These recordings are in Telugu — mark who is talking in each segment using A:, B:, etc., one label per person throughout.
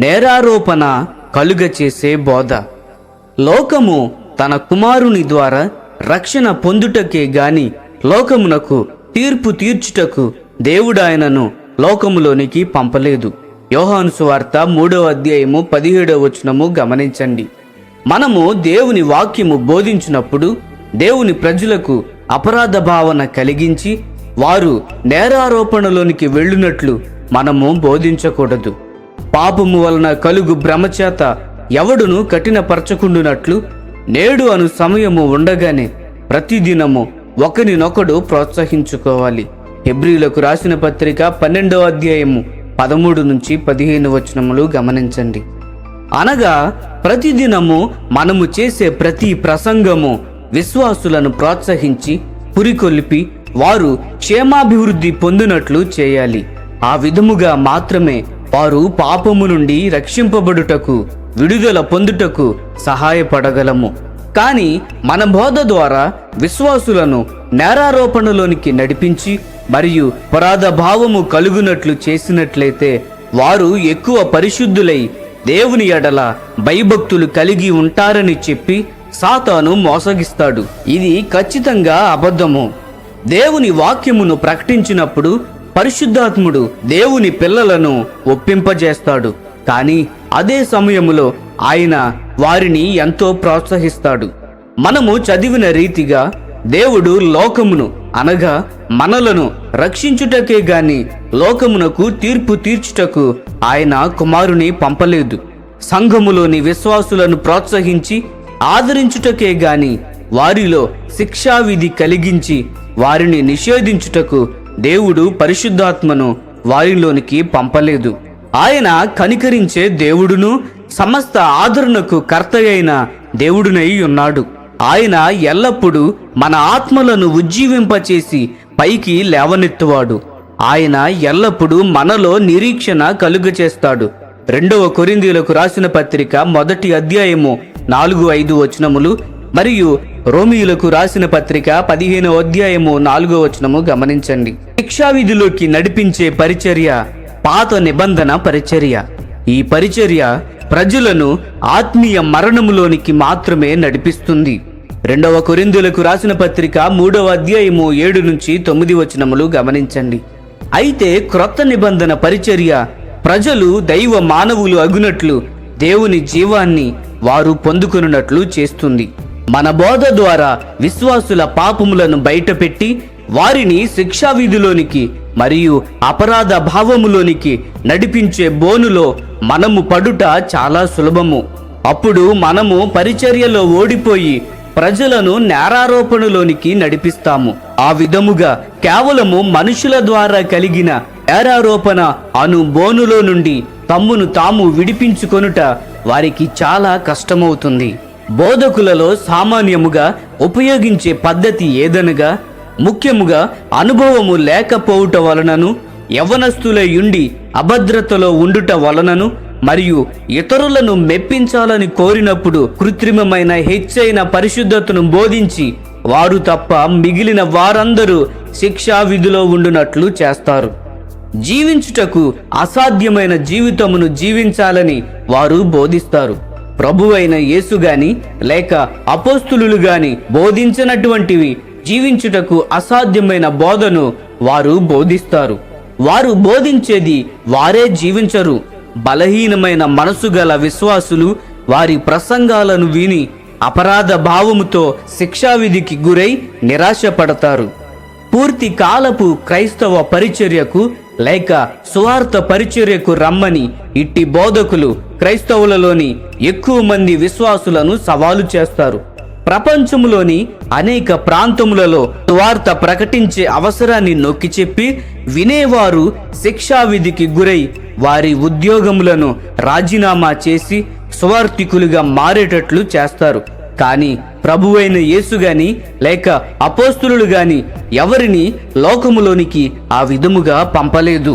A: నేరారోపణ కలుగచేసే బోధ. లోకము తన కుమారుని ద్వారా రక్షణ పొందుటకే గాని లోకమునకు తీర్పు తీర్చుటకు దేవుడాయనను లోకములోనికి పంపలేదు. యోహాను సువార్త 3వ అధ్యాయము 17వ వచనము గమనించండి. మనము దేవుని వాక్యము బోధించినప్పుడు దేవుని ప్రజలకు అపరాధ భావన కలిగించి వారు నేరారోపణలోనికి వెళ్ళినట్లు మనము బోధించకూడదు. పాపము వలన కలుగు భ్రమచేత ఎవడును కఠినపరచకుండునట్లు నేడు అను సమయము ఉండగానే ప్రతిదినము ఒకరినొకడు ప్రోత్సహించుకోవాలి. హెబ్రీలకు రాసిన పత్రిక 12వ అధ్యాయము 13 నుంచి 15 వచనములు గమనించండి. అనగా ప్రతిదినము మనము చేసే ప్రతి ప్రసంగము విశ్వాసులను ప్రోత్సహించి పురికొల్పి వారు క్షేమాభివృద్ధి పొందినట్లు చేయాలి. ఆ విధముగా మాత్రమే వారు పాపము నుండి రక్షింపబడుటకు విడుదల పొందుటకు సహాయపడగలము. కానీ మన బోధ ద్వారా విశ్వాసులను నేరారోపణలోనికి నడిపించి మరియు అపరాధ భావము కలుగునట్లు చేసినట్లయితే వారు ఎక్కువ పరిశుద్ధులై దేవుని ఎడల భయభక్తులు కలిగి ఉంటారని చెప్పి సాతాను మోసగిస్తాడు. ఇది ఖచ్చితంగా అబద్ధము. దేవుని వాక్యమును ప్రకటించినప్పుడు పరిశుద్ధాత్ముడు దేవుని పిల్లలను ఒప్పింపజేస్తాడు. కానీ అదే సమయములో ఆయన వారిని ఎంతో ప్రోత్సహిస్తాడు. మనము చదివిన రీతిగా దేవుడు లోకమును అనగా మనలను రక్షించుటకే గాని లోకమునకు తీర్పు తీర్చుటకు ఆయన కుమారుని పంపలేదు. సంఘములోని విశ్వాసులను ప్రోత్సహించి ఆదరించుటకే గాని వారిలో శిక్షావిధి కలిగించి వారిని నిషేధించుటకు దేవుడు పరిశుద్ధాత్మను వారిలోనికి పంపలేదు. ఆయన కనికరించే దేవుడును సమస్త ఆదరణకు కర్తయైన దేవుడునై ఉన్నాడు. ఆయన ఎల్లప్పుడూ మన ఆత్మలను ఉజ్జీవింపచేసి పైకి లేవనెత్తువాడు. ఆయన ఎల్లప్పుడూ మనలో నిరీక్షణ కలుగచేస్తాడు. 2వ కొరింథీయులకు రాసిన పత్రిక 1వ అధ్యాయము 4-5 వచనములు మరియు రోమీయులకు రాసిన పత్రిక 15వ అధ్యాయము 4వ వచనము గమనించండి. శిక్షావిధిలోకి నడిపించే పరిచర్య పాత నిబంధన పరిచర్య. ఈ పరిచర్య ప్రజలను ఆత్మీయ మరణములోనికి మాత్రమే నడిపిస్తుంది. 2వ కొరింథీయులకు రాసిన పత్రిక 3వ అధ్యాయము 7 నుంచి 9 వచనములు గమనించండి. అయితే క్రొత్త నిబంధన పరిచర్య ప్రజలు దైవ మానవులు అగునట్లు దేవుని జీవాన్ని వారు పొందుకొనున్నట్లు చేస్తుంది. మన బోధ ద్వారా విశ్వాసుల పాపములను బయటపెట్టి వారిని శిక్షావిధిలోనికి మరియు అపరాధ భావములోనికి నడిపించే బోనులో మనము పడుట చాలా సులభము. అప్పుడు మనము పరిచర్యలో ఓడిపోయి ప్రజలను నేరారోపణలోనికి నడిపిస్తాము. ఆ విధముగా కేవలము మనుషుల ద్వారా కలిగిన నేరారోపణ అను బోనులో నుండి తమ్మును తాము విడిపించుకొనుట వారికి చాలా కష్టమవుతుంది. బోధకులలో సామాన్యముగా ఉపయోగించే పద్ధతి ఏదనగా ముఖ్యముగా అనుభవము లేకపోవుట వలనను యవ్వనస్తులయుండి అభద్రతలో ఉండుట వలనను మరియు ఇతరులను మెప్పించాలని కోరినప్పుడు కృత్రిమమైన హెచ్చైన పరిశుద్ధతను బోధించి వారు తప్ప మిగిలిన వారందరూ శిక్షావిధిలో ఉండునట్లు చేస్తారు. జీవించుటకు అసాధ్యమైన జీవితమును జీవించాలని వారు బోధిస్తారు. ప్రభువైన యేసు గాని లేక అపోస్తులు గాని బోధించినటువంటివి జీవించుటకు అసాధ్యమైన బోధను వారు బోధిస్తారు. వారు బోధించేది వారే జీవించరు. బలహీనమైన మనసు గల విశ్వాసులు వారి ప్రసంగాలను విని అపరాధ భావముతో శిక్షావిధికి గురై నిరాశపడతారు. పూర్తి కాలపు క్రైస్తవ పరిచర్యకు లేక సువార్త పరిచర్యకు రమ్మని ఇట్టి బోధకులు క్రైస్తవులలోని ఎక్కువ మంది విశ్వాసులను సవాలు చేస్తారు. ప్రపంచములోని అనేక ప్రాంతములలో సువార్త ప్రకటించే అవసరాన్ని నొక్కి చెప్పి వినేవారు శిక్షావిధికి గురై వారి ఉద్యోగములను రాజీనామా చేసి సువార్తికులుగా మారేటట్లు చేస్తారు. కానీ ప్రభువైన యేసు గాని లేక అపోస్తులు గాని ఎవరిని లోకములోనికి ఆ విధముగా పంపలేదు.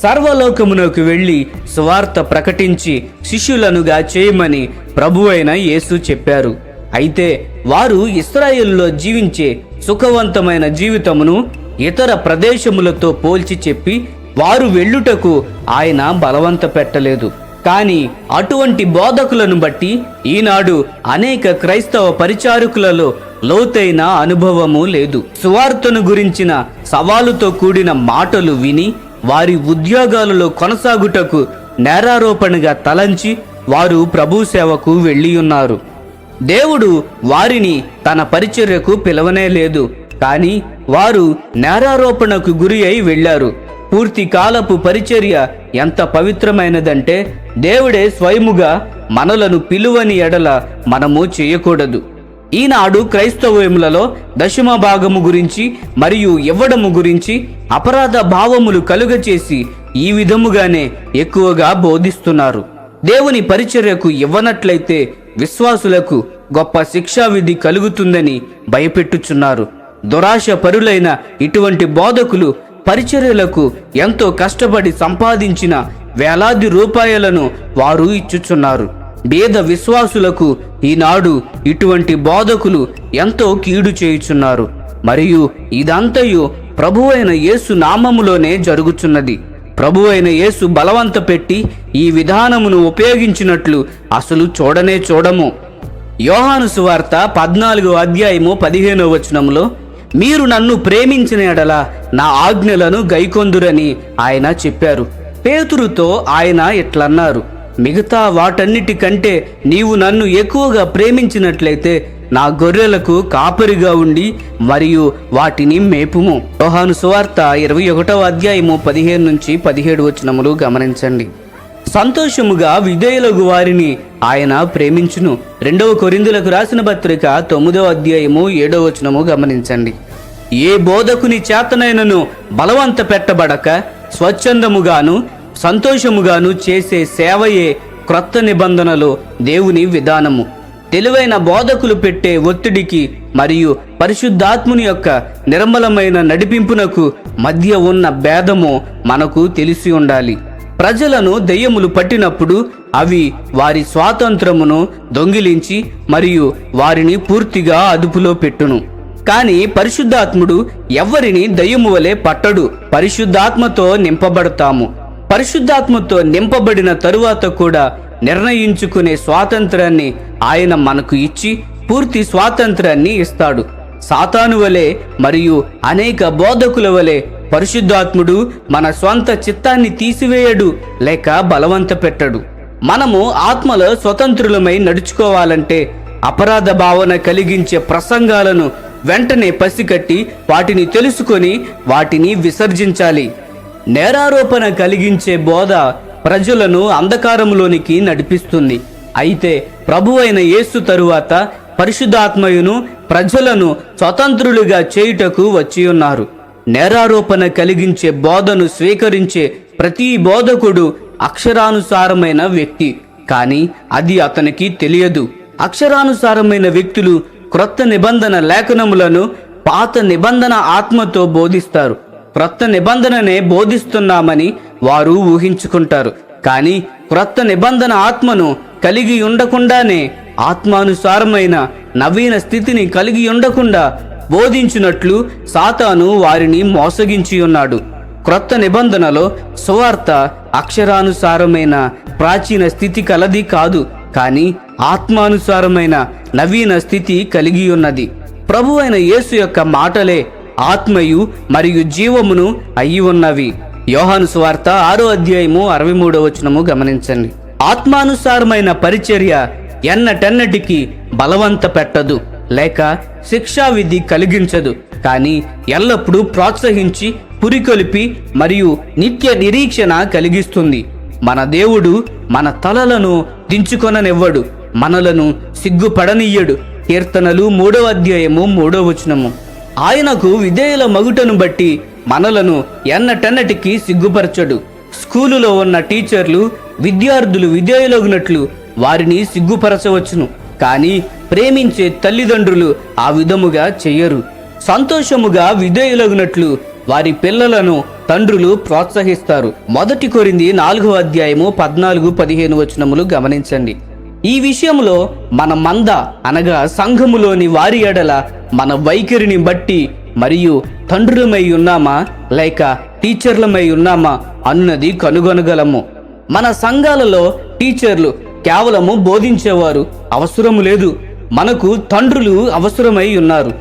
A: సర్వలోకమునకు వెళ్ళి సువార్త ప్రకటించి శిష్యులనుగా చేయమని ప్రభువైన యేసు చెప్పారు. అయితే వారు ఇశ్రాయేలులో జీవించే సుఖవంతమైన జీవితమును ఇతర ప్రదేశములతో పోల్చి చెప్పి వారు వెళ్ళుటకు ఆయన బలవంత పెట్టలేదు. కానీ అటువంటి బోధకులను బట్టి ఈనాడు అనేక క్రైస్తవ పరిచారకులలో లోతైన అనుభవము లేదు. సువార్తను గురించిన సవాలుతో కూడిన మాటలు విని వారి ఉద్యోగాలలో కొనసాగుటకు నేరారోపణగా తలంచి వారు ప్రభు సేవకు వెళ్ళియున్నారు. దేవుడు వారిని తన పరిచర్యకు పిలవనే లేదు, కానీ వారు నేరారోపణకు గురి అయి వెళ్ళారు. పూర్తి కాలపు పరిచర్య ఎంత పవిత్రమైనదంటే దేవుడే స్వయముగా మనలను పిలువని ఎడల మనము చేయకూడదు. ఈనాడు క్రైస్తవములలో దశమ భాగము గురించి మరియు ఇవ్వడము గురించి అపరాధ భావములు కలుగచేసి ఈ విధముగానే ఎక్కువగా బోధిస్తున్నారు. దేవుని పరిచర్యకు ఇవ్వనట్లయితే విశ్వాసులకు గొప్ప శిక్షావిధి కలుగుతుందని భయపెట్టుచున్నారు. దురాశ పరులైన ఇటువంటి బోధకులు పరిచర్యలకు ఎంతో కష్టపడి సంపాదించిన వేలాది రూపాయలను వారు ఇచ్చుచున్నారు. పేద విశ్వాసులకు ఈనాడు ఇటువంటి బోధకులు ఎంతో కీడు చేయుచున్నారు. మరియు ఇదంతయు ప్రభువైన యేసు నామములోనే జరుగుచున్నది. ప్రభువైన యేసు బలవంత పెట్టి ఈ విధానమును ఉపయోగించినట్లు అసలు చూడనే చూడము. యోహాను సువార్త 14:15 మీరు నన్ను ప్రేమించిన ఎడల నా ఆజ్ఞలను గైకొందురని ఆయన చెప్పారు. పేతురుతో ఆయన ఇట్లన్నారు, మిగతా వాటన్నిటికంటే నీవు నన్ను ఎక్కువగా ప్రేమించినట్లయితే నా గొర్రెలకు కాపరిగా ఉండి మరియు వాటిని మేపుము. యోహాను సువార్త 21:15-17 గమనించండి. సంతోషముగా విధేయులగు వారిని ఆయన ప్రేమించును. 2 కొరింథీయులకు రాసిన పత్రిక 9:7 గమనించండి. ఏ బోధకుని చేతనైనను బలవంత పెట్టబడక స్వచ్ఛందముగాను సంతోషముగాను చేసే సేవయే క్రొత్త నిబంధనలో దేవుని విధానము. తెలివైన బోధకులు పెట్టే ఒత్తిడికి మరియు పరిశుద్ధాత్ముని యొక్క నిర్మలమైన నడిపింపునకు మధ్య ఉన్న భేదము మనకు తెలిసి ఉండాలి. ప్రజలను దెయ్యములు పట్టినప్పుడు అవి వారి స్వాతంత్రమును దొంగిలించి మరియు వారిని పూర్తిగా అదుపులో పెట్టును. కానీ పరిశుద్ధాత్ముడు ఎవ్వరిని దయ్యము వలె పట్టడు. పరిశుద్ధాత్మతో నింపబడతాము. పరిశుద్ధాత్మతో నింపబడిన తరువాత కూడా నిర్ణయించుకునే స్వాతంత్రాన్ని ఆయన మనకు ఇచ్చి పూర్తి స్వాతంత్రాన్ని ఇస్తాడు. సాతాను వలె మరియు అనేక బోధకుల వలె పరిశుద్ధాత్ముడు మన స్వంత చిత్తాన్ని తీసివేయడు లేక బలవంత పెట్టడు. మనము ఆత్మలో స్వతంత్రులమై నడుచుకోవాలంటే అపరాధ భావన కలిగించే ప్రసంగాలను వెంటనే పసికట్టి వాటిని తెలుసుకొని వాటిని విసర్జించాలి. నేరారోపణ కలిగించే బోధ ప్రజలను అంధకారంలోనికి నడిపిస్తుంది. అయితే ప్రభువైన యేసు తరువాత పరిశుద్ధాత్మయును ప్రజలను స్వతంత్రులుగా చేయుటకు వచ్చి ఉన్నారు. నేరారోపణ కలిగించే బోధను స్వీకరించే ప్రతి బోధకుడు అక్షరానుసారమైన వ్యక్తి, కానీ అది అతనికి తెలియదు. అక్షరానుసారమైన వ్యక్తులు క్రొత్త నిబంధన లేఖనములను పాత నిబంధన ఆత్మతో బోధిస్తారు. క్రొత్త నిబంధననే బోధిస్తున్నామని వారు ఊహించుకుంటారు. కానీ క్రొత్త నిబంధన ఆత్మను కలిగి ఉండకుండానే ఆత్మానుసారమైన నవీన స్థితిని కలిగి ఉండకుండా బోధించినట్లు సాతాను వారిని మోసగించి ఉన్నాడు. క్రొత్త నిబంధనలో సువార్త అక్షరానుసారమైన ప్రాచీన స్థితి కలది కాదు, కానీ ఆత్మానుసారమైన నవీన స్థితి కలిగి ఉన్నది. ప్రభువైన యేసు యొక్క మాటలే ఆత్మయు మరియు జీవమును అయి ఉన్నవి. యోహాను సువార్త 6:63 గమనించండి. ఆత్మానుసారమైన పరిచర్య ఎన్నటెన్నటికి బలవంత పెట్టదు లేక శిక్షావిధి కలిగించదు, కానీ ఎల్లప్పుడూ ప్రోత్సహించి పురికొలిపి మరియు నిత్య నిరీక్షణ కలిగిస్తుంది. మన దేవుడు మన తలలను దించుకొననివ్వడు, మనలను సిగ్గుపడనీయడు. కీర్తనలు 3:3 ఆయనకు విధేయుల మగుటను బట్టి మనలను ఎన్నటెన్నటికి సిగ్గుపరచడు. స్కూలులో ఉన్న టీచర్లు విద్యార్థులు విధేయులగునట్లు వారిని సిగ్గుపరచవచ్చును, కానీ ప్రేమించే తల్లిదండ్రులు ఆ విధముగా చెయ్యరు. సంతోషముగా విధేయులగునట్లు వారి పిల్లలను తండ్రులు ప్రోత్సహిస్తారు. 1 కొరింథీ 4:14-15 గమనించండి. ఈ విషయంలో మన మంద అనగా సంఘములోని వారి ఎడల మన వైఖరిని బట్టి మరియు తండ్రులమై ఉన్నామా లేక టీచర్లమై ఉన్నామా అన్నది కనుగొనగలము. మన సంఘాలలో టీచర్లు కేవలము బోధించేవారు అవసరము లేదు. మనకు తండ్రులు అవసరమై ఉన్నారు.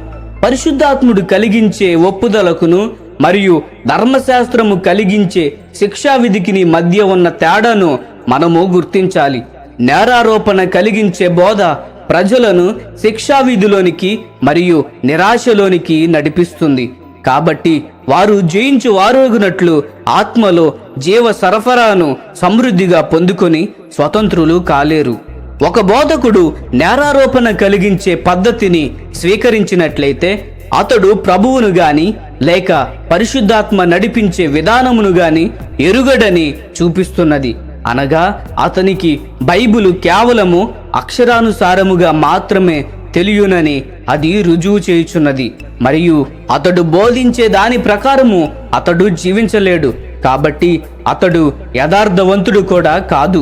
A: పరిశుద్ధాత్ముడు కలిగించే ఒప్పుదలకును మరియు ధర్మశాస్త్రము కలిగించే శిక్షావిధికి మధ్య ఉన్న తేడాను మనము గుర్తించాలి. నేరారోపణ కలిగించే బోధ ప్రజలను శిక్షావిధిలోనికి మరియు నిరాశలోనికి నడిపిస్తుంది. కాబట్టి వారు జయించు వారొగునట్లు ఆత్మలో జీవ సరఫరాను సమృద్ధిగా పొందుకొని స్వతంత్రులు కాలేరు. ఒక బోధకుడు నేరారోపణ కలిగించే పద్ధతిని స్వీకరించినట్లయితే అతడు ప్రభువును గాని లేక పరిశుద్ధాత్మ నడిపించే విధానమును గాని ఎరుగడని చూపిస్తున్నది. అనగా అతనికి బైబిలు కేవలము అక్షరానుసారముగా మాత్రమే తెలియనని అది రుజువు చేయుచున్నది. మరియు అతడు బోధించే దాని ప్రకారము అతడు జీవించలేడు. కాబట్టి అతడు యథార్థవంతుడు కూడా కాదు.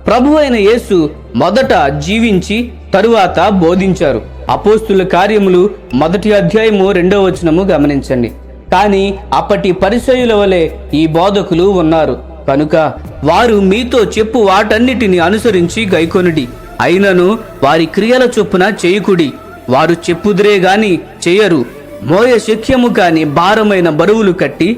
A: ప్రభువైన యేసు మొదట జీవించి తరువాత బోధించారు. అపోస్తుల కార్యములు 1వ అధ్యాయము 2వ వచనము గమనించండి. కానీ అప్పటి పరిసయ్యుల వలె ఈ బోధకులు ఉన్నారు కనుక వారు మీతో చెప్పు వాటన్నిటిని అనుసరించి గైకొనుడి. అయినను వారి క్రియల చొప్పున చేయుకుడి. వారు చెప్పుదురే గాని చేయరు. మోయ శక్యము కాని భారమైన బరువులు కట్టి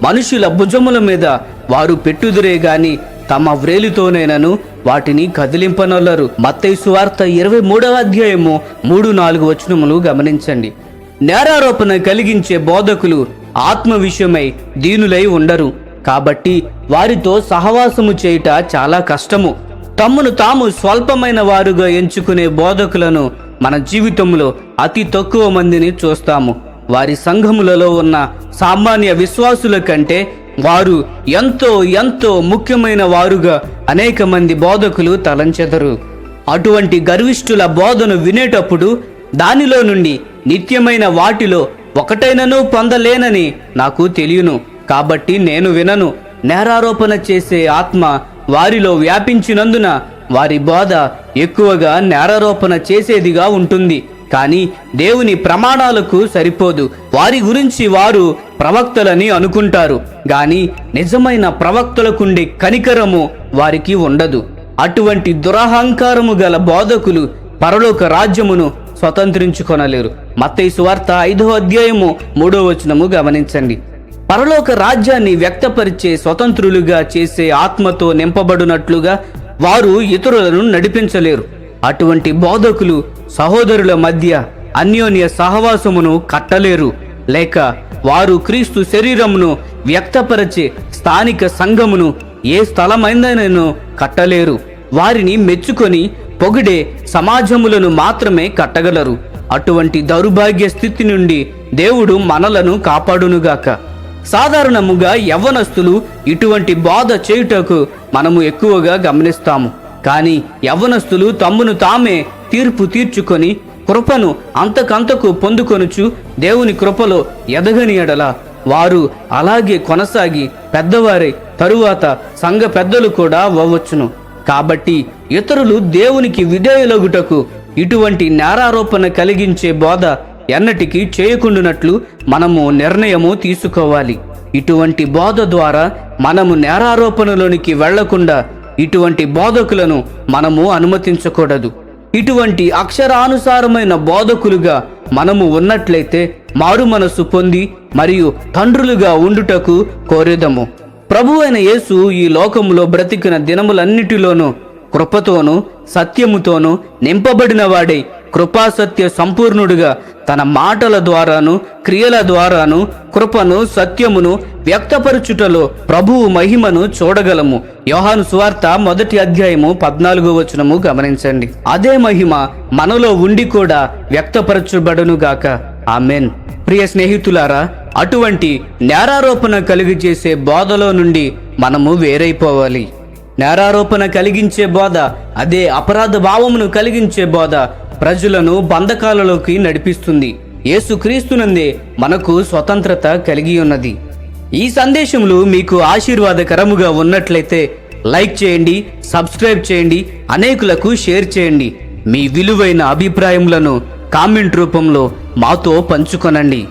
A: మనుషుల భుజముల మీద వారు పెట్టుదురే గాని తమ వ్రేలితోనైనను వాటిని కదిలింపనొల్లరు. మత్తయి సువార్త 23వ అధ్యాయము 3-4 వచనములు గమనించండి. నేరారోపణ కలిగించే బోధకులు ఆత్మ విషయమై దీనులై ఉండరు. కాబట్టి వారితో సహవాసము చేయుట చాలా కష్టము. తమ్మును తాము స్వల్పమైన వారుగా ఎంచుకునే బోధకులను మన జీవితంలో అతి తక్కువ మందిని చూస్తాము. వారి సంఘములలో ఉన్న సామాన్య విశ్వాసుల కంటే వారు ఎంతో ఎంతో ముఖ్యమైన వారుగా అనేక మంది బోధకులు తలంచెదరు. అటువంటి గర్విష్ఠుల బోధను వినేటప్పుడు దానిలో నుండి నిత్యమైన వాటిలో ఒకటైనను పొందలేనని నాకు తెలియను. కాబట్టి నేను వినను. నేరారోపణ చేసే ఆత్మ వారిలో వ్యాపించినందున వారి బోధ ఎక్కువగా నేరారోపణ చేసేదిగా ఉంటుంది. కానీ దేవుని ప్రమాణాలకు సరిపోదు. వారి గురించి వారు ప్రవక్తలని అనుకుంటారు గాని నిజమైన ప్రవక్తలకుండే కనికరము వారికి ఉండదు. అటువంటి దురహంకారము గల బోధకులు పరలోక రాజ్యమును స్వతంత్రించుకొనలేరు. మత్తయి సువార్త 5వ అధ్యాయము 3వ వచనము గమనించండి. పరలోక రాజ్యాన్ని వ్యక్తపరిచే స్వతంత్రులుగా చేసే ఆత్మతో నింపబడినట్లుగా వారు ఇతరులను నడిపించలేరు. అటువంటి బోధకులు సహోదరుల మధ్య అన్యోన్య సహవాసమును కట్టలేరు. లేక వారు క్రీస్తు శరీరమును వ్యక్తపరిచే స్థానిక సంఘమును ఏ స్థలమైందనను కట్టలేరు. వారిని మెచ్చుకొని పొగిడే సమాజములను మాత్రమే కట్టగలరు. అటువంటి దౌర్భాగ్య స్థితి నుండి దేవుడు మనలను కాపాడునుగాక. సాధారణముగా యవ్వనస్తులు ఇటువంటి బోధ చేయుటకు మనము ఎక్కువగా గమనిస్తాము. కానీ యవ్వనస్తులు తమ్మును తామే తీర్పు తీర్చుకొని కృపను అంతకంతకు పొందుకొనుచు దేవుని కృపలో ఎదగని ఎడల వారు అలాగే కొనసాగి పెద్దవారై తరువాత సంఘ పెద్దలు కూడా అవ్వవచ్చును. కాబట్టి ఇతరులు దేవునికి విధేయులగుటకు ఇటువంటి నేరారోపణ కలిగించే బోధ ఎన్నటికీ చేయకుండునట్లు మనము నిర్ణయము తీసుకోవాలి. ఇటువంటి బోధ ద్వారా మనము నేరారోపణలోనికి వెళ్లకుండా ఇటువంటి బోధకులను మనము అనుమతించకూడదు. ఇటువంటి అక్షరానుసారమైన బోధకులుగా మనము ఉన్నట్లయితే మారు మనసు పొంది మరియు తండ్రులుగా ఉండుటకు కోరేదము. ప్రభువైన యేసు ఈ లోకములో బ్రతికిన దినములన్నిటిలోనూ కృపతోనూ సత్యముతోనూ నింపబడిన వాడై కృపాసత్య సంపూర్ణుడుగా తన మాటల ద్వారాను క్రియల ద్వారాను కృపను సత్యమును వ్యక్తపరచుటలో ప్రభువు మహిమను చూడగలము. యోహాను సువార్త 1వ అధ్యాయము 14వ వచనము గమనించండి. అదే మహిమ మనలో ఉండి కూడా వ్యక్తపరచబడునుగాక. ఆమెన్. ప్రియ స్నేహితులారా, అటువంటి నేరారోపణ కలిగజేసే బోధలో నుండి మనము వేరైపోవాలి. నేరారోపణ కలిగించే బోధ, అదే అపరాధ భావమును కలిగించే బోధ ప్రజలను బంధకాలలోకి నడిపిస్తుంది. యేసుక్రీస్తునందే మనకు స్వతంత్రత కలిగి ఉన్నది. ఈ సందేశములు మీకు ఆశీర్వాదకరముగా ఉన్నట్లయితే లైక్ చేయండి, సబ్స్క్రైబ్ చేయండి, అనేకులకు షేర్ చేయండి. మీ విలువైన అభిప్రాయములను కామెంట్ రూపంలో మాతో పంచుకొనండి.